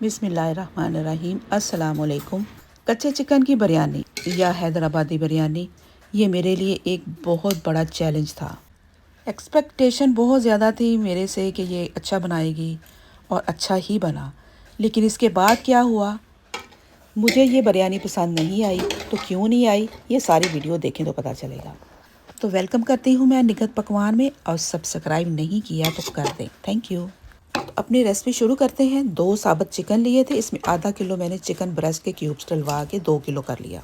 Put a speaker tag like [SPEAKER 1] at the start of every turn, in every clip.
[SPEAKER 1] बिस्मिल्लाहिर्रहमानिर्रहीम। अस्सलाम वालेकुम। कच्चे चिकन की बिरयानी या हैदराबादी बिरयानी ये मेरे लिए एक बहुत बड़ा चैलेंज था। एक्सपेक्टेशन बहुत ज़्यादा थी मेरे से कि ये अच्छा बनाएगी और अच्छा ही बना। लेकिन इसके बाद क्या हुआ, मुझे ये बिरयानी पसंद नहीं आई। तो क्यों नहीं आई, ये सारी वीडियो देखें तो पता चलेगा। तो वेलकम करती हूँ मैं निगत पकवान में, और सब्सक्राइब नहीं किया तो कर दें। Thank you. अपनी रेसिपी शुरू करते हैं। 2 साबुत चिकन लिए थे, इसमें आधा किलो मैंने चिकन ब्रेस्ट के क्यूब्स डलवा के 2 किलो कर लिया।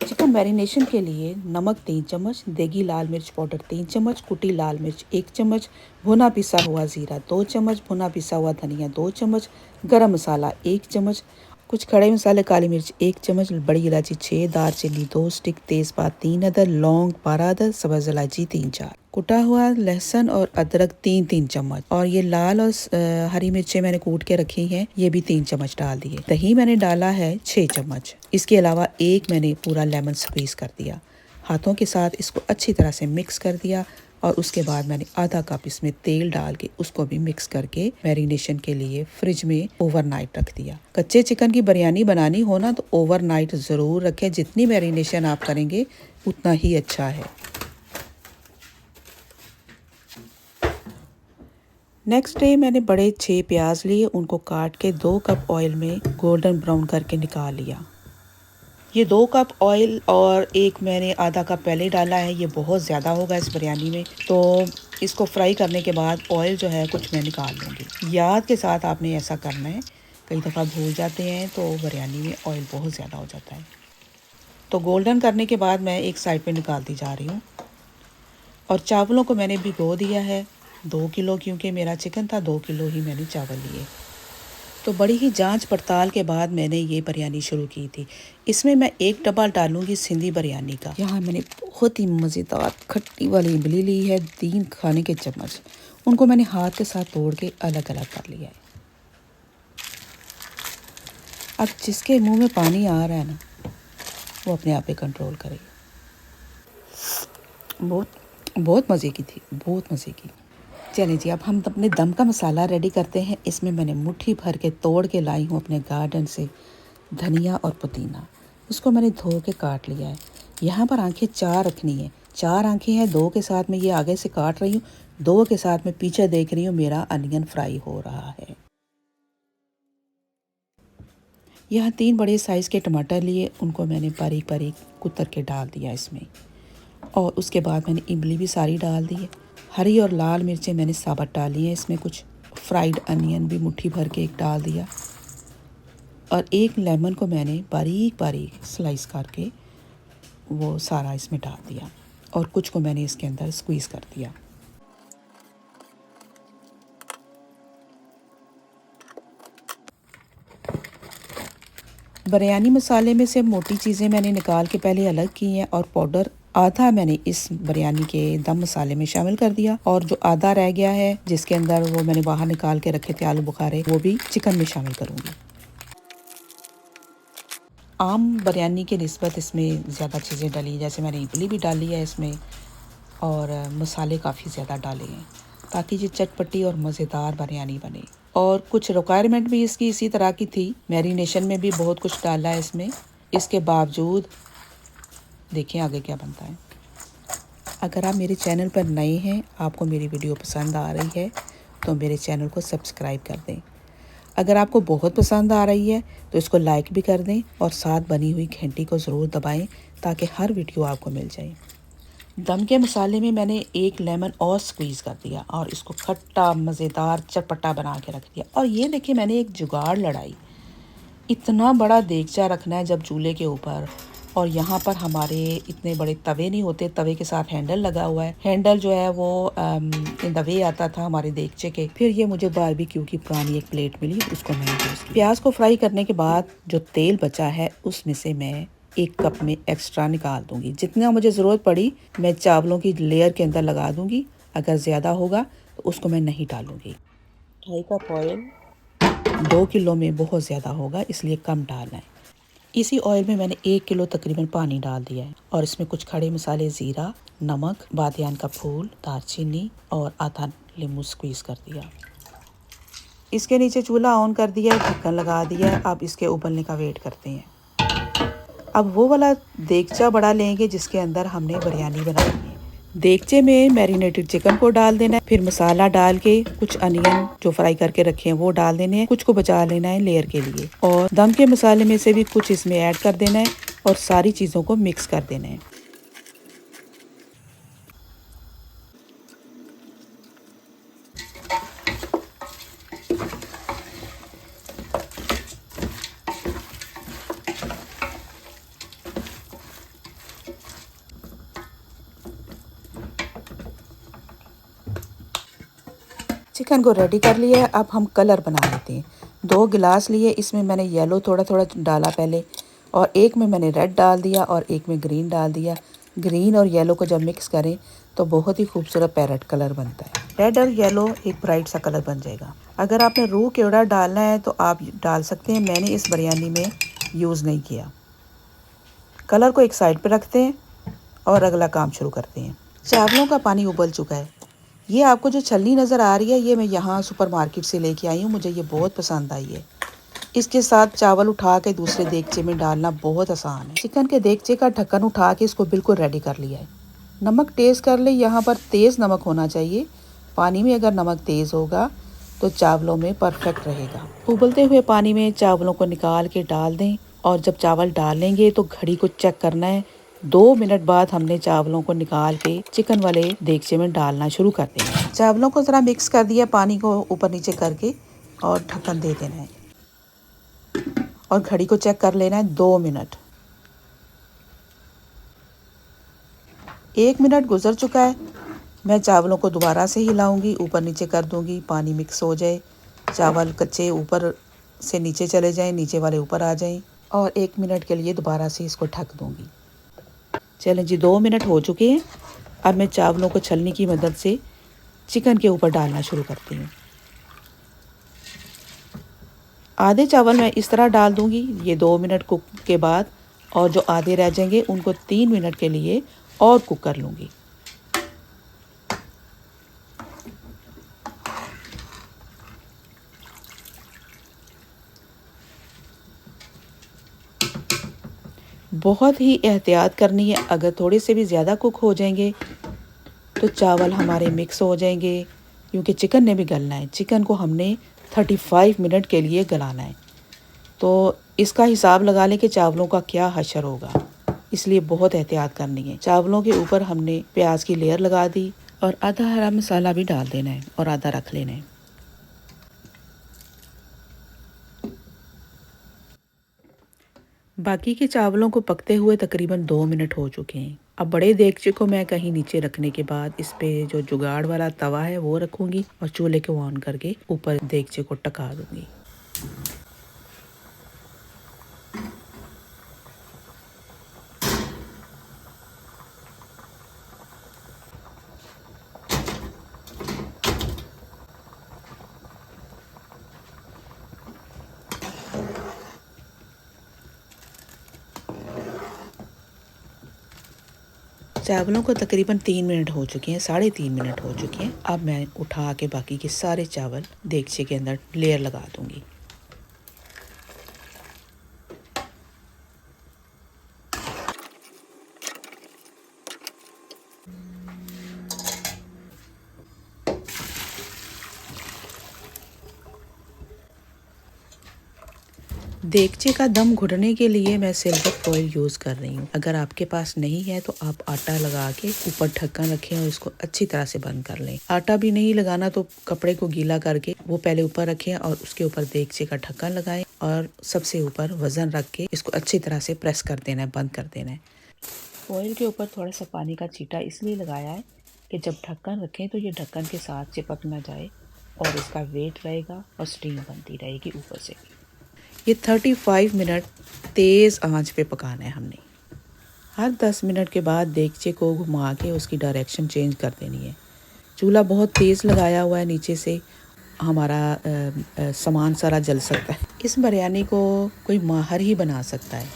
[SPEAKER 1] चिकन मैरिनेशन के लिए नमक 3 चम्मच, देगी लाल मिर्च पाउडर 3 चम्मच, कुटी लाल मिर्च 1 चम्मच, भुना पिसा हुआ ज़ीरा 2 चम्मच, भुना पिसा हुआ धनिया 2 चम्मच, गरम मसाला 1 चम्मच, कुछ खड़े मसाले, काली मिर्च 1 चम्मच, बड़ी इलायची 6, दालचीनी 2 स्टिक, तेज़पात 3 अदद, लौंग 12 अदद, सब्ज़ इलायची 3-4, कुटा हुआ लहसुन और अदरक 3-3 चम्मच, और ये लाल और हरी मिर्चें मैंने कूट के रखी हैं, ये भी 3 चम्मच डाल दिए। दही मैंने डाला है 6 चम्मच। इसके अलावा एक मैंने पूरा लेमन स्क्वीज़ कर दिया। हाथों के साथ इसको अच्छी तरह से मिक्स कर दिया, और उसके बाद मैंने आधा कप इसमें तेल डाल के उसको भी मिक्स करके मैरिनेशन के लिए फ्रिज में ओवरनाइट रख दिया। कच्चे चिकन की बिरयानी बनानी हो ना तो ओवरनाइट ज़रूर रखें। जितनी मैरिनेशन आप करेंगे उतना ही अच्छा है। नेक्स्ट डे मैंने बड़े 6 प्याज लिए, उनको काट के 2 कप ऑयल में गोल्डन ब्राउन करके निकाल लिया। ये 2 कप ऑयल और एक मैंने आधा कप पहले डाला है, ये बहुत ज़्यादा होगा इस बिरयानी में। तो इसको फ्राई करने के बाद ऑयल जो है कुछ मैं निकाल लूँगी। याद के साथ आपने ऐसा करना है, कई दफ़ा भूल जाते हैं तो बिरयानी में ऑयल बहुत ज़्यादा हो जाता है। तो गोल्डन करने के बाद मैं एक साइड पे निकालती जा रही हूँ। और चावलों को मैंने भिगो दिया है 2 किलो, क्योंकि मेरा चिकन था 2 किलो ही मैंने चावल लिए। तो बड़ी ही जांच पड़ताल के बाद मैंने ये बिरयानी शुरू की थी। इसमें मैं 1 डब्बा डालूंगी सिंधी बिरयानी का। यहाँ मैंने बहुत ही मज़ेदार खट्टी वाली इमली ली है, 3 खाने के चम्मच। उनको मैंने हाथ के साथ तोड़ के अलग अलग कर लिया है। अब जिसके मुंह में पानी आ रहा है ना, वो अपने आप पे कंट्रोल करे। बहुत मज़े की थी, बहुत मज़े की। चलिए जी, अब हम अपने दम का मसाला रेडी करते हैं। इसमें मैंने मुट्ठी भर के तोड़ के लाई हूँ अपने गार्डन से धनिया और पुदीना। उसको मैंने धो के काट लिया है। यहाँ पर आंखें 4 रखनी है। 4 आंखें हैं, 2 के साथ में ये आगे से काट रही हूँ, 2 के साथ में पीछे देख रही हूँ मेरा अनियन फ्राई हो रहा है। यहाँ 3 बड़े साइज़ के टमाटर लिए, उनको मैंने बारीक बारीक कुतर के डाल दिया इसमें। और उसके बाद मैंने इमली भी सारी डाल दी है। हरी और लाल मिर्चें मैंने साबुत डाली हैं इसमें। कुछ फ्राइड अनियन भी मुट्ठी भर के एक डाल दिया, और एक लेमन को मैंने बारीक बारीक स्लाइस करके वो सारा इसमें डाल दिया, और कुछ को मैंने इसके अंदर स्क्वीज़ कर दिया। बिरयानी मसाले में से मोटी चीज़ें मैंने निकाल के पहले अलग की हैं, और पाउडर आधा मैंने इस बिरयानी के दम मसाले में शामिल कर दिया, और जो आधा रह गया है जिसके अंदर वो मैंने बाहर निकाल के रखे थे आलू बुखारे, वो भी चिकन में शामिल करूँगी। आम बिरयानी के निस्बत इसमें ज़्यादा चीज़ें डली, जैसे मैंने इमली भी डाली है इसमें, और मसाले काफ़ी ज़्यादा डाले हैं ताकि ये चटपटी और मज़ेदार बिरयानी बने। और कुछ रिक्वायरमेंट भी इसकी इसी तरह की थी। मैरिनेशन में भी बहुत कुछ डाला है इसमें। इसके बावजूद देखें आगे क्या बनता है। अगर आप मेरे चैनल पर नए हैं, आपको मेरी वीडियो पसंद आ रही है, तो मेरे चैनल को सब्सक्राइब कर दें। अगर आपको बहुत पसंद आ रही है तो इसको लाइक भी कर दें, और साथ बनी हुई घंटी को ज़रूर दबाएं ताकि हर वीडियो आपको मिल जाए। दम के मसाले में मैंने 1 लेमन और स्क्वीज़ कर दिया, और इसको खट्टा मज़ेदार चटपटा बना के रख दिया। और ये देखिए मैंने एक जुगाड़ लड़ाई। इतना बड़ा देगचा रखना है जब चूल्हे के ऊपर, और यहाँ पर हमारे इतने बड़े तवे नहीं होते, तवे के साथ हैंडल लगा हुआ है। हैंडल जो है वो इन द वे आता था हमारे देगचे के। फिर ये मुझे बारबेक्यू की पुरानी एक प्लेट मिली, उसको मैंने यूज़ किया। प्याज को फ्राई करने के बाद जो तेल बचा है उसमें से मैं 1 कप में एक्स्ट्रा निकाल दूंगी। जितना मुझे ज़रूरत पड़ी मैं चावलों की लेयर के अंदर लगा दूंगी। अगर ज़्यादा होगा तो उसको मैं नहीं डालूंगी। 2.5 कप ऑयल 2 किलो में बहुत ज़्यादा होगा, इसलिए कम डालना है। इसी ऑयल में मैंने 1 किलो तकरीबन पानी डाल दिया है, और इसमें कुछ खड़े मसाले, ज़ीरा, नमक, बादियान का फूल, दालचीनी और आधा नींबू स्क्वीज़ कर दिया। इसके नीचे चूल्हा ऑन कर दिया है, ढक्कन लगा दिया है। अब इसके उबलने का वेट करते हैं। अब वो वाला देगचा बड़ा लेंगे जिसके अंदर हमने बिरयानी बनानी है। देगचे में मैरिनेटेड चिकन को डाल देना है, फिर मसाला डाल के कुछ अनियन जो फ्राई करके रखे हैं वो डाल देने हैं, कुछ को बचा लेना है लेयर के लिए, और दम के मसाले में से भी कुछ इसमें ऐड कर देना है और सारी चीज़ों को मिक्स कर देना है। चिकन को रेडी कर लिया है। अब हम कलर बना लेते हैं। 2 गिलास लिए, इसमें मैंने येलो थोड़ा थोड़ा डाला पहले, और एक में मैंने रेड डाल दिया और एक में ग्रीन डाल दिया। ग्रीन और येलो को जब मिक्स करें तो बहुत ही खूबसूरत पैरेट कलर बनता है। रेड और येलो एक ब्राइट सा कलर बन जाएगा। अगर आपने रूह केवड़ा डालना है तो आप डाल सकते हैं, मैंने इस बिरयानी में यूज़ नहीं किया। कलर को एक साइड पर रखते हैं और अगला काम शुरू करते हैं। चावलों का पानी उबल चुका है। ये आपको जो छलनी नज़र आ रही है ये मैं यहाँ सुपरमार्केट से लेके आई हूँ, मुझे ये बहुत पसंद आई है। इसके साथ चावल उठा के दूसरे देगचे में डालना बहुत आसान है। चिकन के देगचे का ढक्कन उठा के इसको बिल्कुल रेडी कर लिया है। नमक टेस्ट कर ले, यहाँ पर तेज़ नमक होना चाहिए। पानी में अगर नमक तेज़ होगा तो चावलों में परफेक्ट रहेगा। उबलते हुए पानी में चावलों को निकाल के डाल दें, और जब चावल डालेंगे तो घड़ी को चेक करना है। 2 मिनट बाद हमने चावलों को निकाल के चिकन वाले देगचे में डालना शुरू कर देना। चावलों को ज़रा मिक्स कर दिया पानी को ऊपर नीचे करके, और ढक्कन दे देना है और घड़ी को चेक कर लेना है 2 मिनट। 1 मिनट गुजर चुका है। मैं चावलों को दोबारा से हिलाऊंगी, ऊपर नीचे कर दूंगी, पानी मिक्स हो जाए, चावल कच्चे ऊपर से नीचे चले जाएं, नीचे वाले ऊपर आ जाएं, और 1 मिनट के लिए दोबारा से इसको ढक दूंगी। चलें जी, 2 मिनट हो चुके हैं। अब मैं चावलों को छलनी की मदद से चिकन के ऊपर डालना शुरू करती हूँ। आधे चावल मैं इस तरह डाल दूंगी ये 2 मिनट कुक के बाद, और जो आधे रह जाएंगे उनको 3 मिनट के लिए और कुक कर लूँगी। बहुत ही एहतियात करनी है, अगर थोड़े से भी ज़्यादा कुक हो जाएंगे तो चावल हमारे मिक्स हो जाएंगे, क्योंकि चिकन ने भी गलना है। चिकन को हमने 35 मिनट के लिए गलाना है, तो इसका हिसाब लगा लें कि चावलों का क्या हशर होगा, इसलिए बहुत एहतियात करनी है। चावलों के ऊपर हमने प्याज की लेयर लगा दी, और आधा हरा मसाला भी डाल देना है और आधा रख लेना है। बाकी के चावलों को पकते हुए तकरीबन 2 मिनट हो चुके हैं। अब बड़े देगचे को मैं कहीं नीचे रखने के बाद इस पे जो जुगाड़ वाला तवा है वो रखूंगी, और चूल्हे को ऑन करके ऊपर देगचे को टका दूंगी। चावलों को तकरीबन 3 मिनट हो चुके हैं, 3.5 मिनट हो चुके हैं। अब मैं उठा के बाकी के सारे चावल देगचे के अंदर लेयर लगा दूंगी। देगचे का दम घुटने के लिए मैं सिल्वर फॉइल यूज़ कर रही हूँ। अगर आपके पास नहीं है तो आप आटा लगा के ऊपर ढक्कन रखें और इसको अच्छी तरह से बंद कर लें। आटा भी नहीं लगाना तो कपड़े को गीला करके वो पहले ऊपर रखें और उसके ऊपर देगचे का ढक्कन लगाएं, और सबसे ऊपर वज़न रख के इसको अच्छी तरह से प्रेस कर देना है, बंद कर देना है। फॉइल के ऊपर थोड़ा सा पानी का छींटा इसलिए लगाया है कि जब ढक्कन रखें तो ये ढक्कन के साथ चिपक ना जाए, और इसका वेट रहेगा और स्टीम बनती रहेगी ऊपर से। ये 35 मिनट तेज़ आंच पे पकाना है हमने। हर 10 मिनट के बाद देगचे को घुमा के उसकी डायरेक्शन चेंज कर देनी है। चूल्हा बहुत तेज़ लगाया हुआ है, नीचे से हमारा सामान सारा जल सकता है। इस बिरयानी को कोई माहिर ही बना सकता है।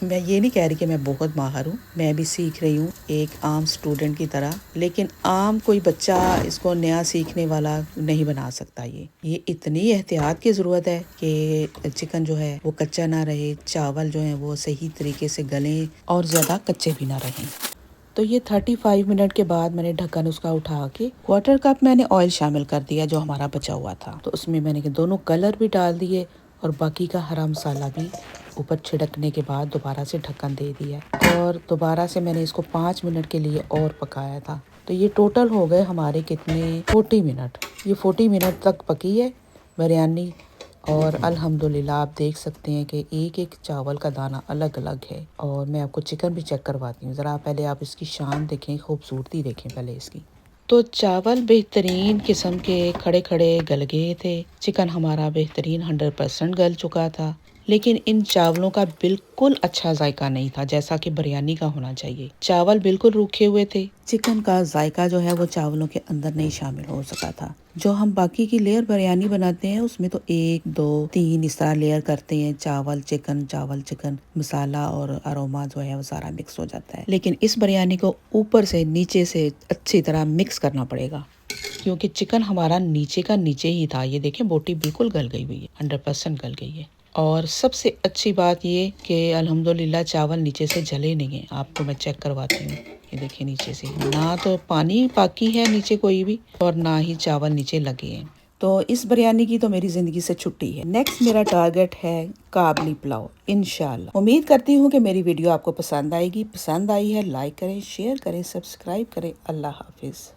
[SPEAKER 1] मैं ये नहीं कह रही कि मैं बहुत माहिर हूँ, मैं भी सीख रही हूँ एक आम स्टूडेंट की तरह, लेकिन आम कोई बच्चा इसको नया सीखने वाला नहीं बना सकता। ये इतनी एहतियात की ज़रूरत है कि चिकन जो है वो कच्चा ना रहे, चावल जो है वो सही तरीके से गलें और ज़्यादा कच्चे भी ना रहें। तो ये 35 मिनट के बाद मैंने ढक्कन उसका उठा के 1/4 कप मैंने ऑयल शामिल कर दिया जो हमारा बचा हुआ था। तो उसमें मैंने दोनों कलर भी डाल दिए और बाकी का हरा मसाला भी ऊपर छिड़कने के बाद दोबारा से ढक्कन दे दिया और दोबारा से मैंने इसको 5 मिनट के लिए और पकाया था। तो ये टोटल हो गए हमारे कितने 40 मिनट। ये 40 मिनट तक पकी है बिरयानी और अल्हम्दुलिल्लाह आप देख सकते हैं कि एक एक चावल का दाना अलग अलग है। और मैं आपको चिकन भी चेक करवाती हूँ, ज़रा पहले आप इसकी शान देखें, खूबसूरती देखें पहले इसकी। तो चावल बेहतरीन किस्म के खड़े खड़े गल गए थे, चिकन हमारा बेहतरीन 100% गल चुका था, लेकिन इन चावलों का बिल्कुल अच्छा जायका नहीं था जैसा कि बिरयानी का होना चाहिए। चावल बिल्कुल रूखे हुए थे, चिकन का जायका जो है वो चावलों के अंदर नहीं शामिल हो सका था। जो हम बाकी की लेयर बिरयानी बनाते हैं उसमें तो 1 2 3 इस तरह लेयर करते हैं, चावल चिकन मसाला और अरोमा जो है वो सारा मिक्स हो जाता है। लेकिन इस बिरयानी को ऊपर से नीचे से अच्छी तरह मिक्स करना पड़ेगा क्योंकि चिकन हमारा नीचे का नीचे ही था। ये देखें बोटी बिल्कुल गल गई हुई है, 100% गल गई है। और सबसे अच्छी बात ये कि अल्हम्दुलिल्लाह चावल नीचे से जले नहीं हैं। आपको मैं चेक करवाती हूँ, ये देखिए नीचे से ना तो पानी बाकी है नीचे कोई भी और ना ही चावल नीचे लगे हैं। तो इस बिरयानी की तो मेरी ज़िंदगी से छुट्टी है। नेक्स्ट मेरा टारगेट है काबली पुलाव इंशाल्लाह। उम्मीद करती हूँ कि मेरी वीडियो आपको पसंद आएगी। पसंद आई है लाइक करें, शेयर करें, सब्सक्राइब करें। अल्लाह हाफिज़।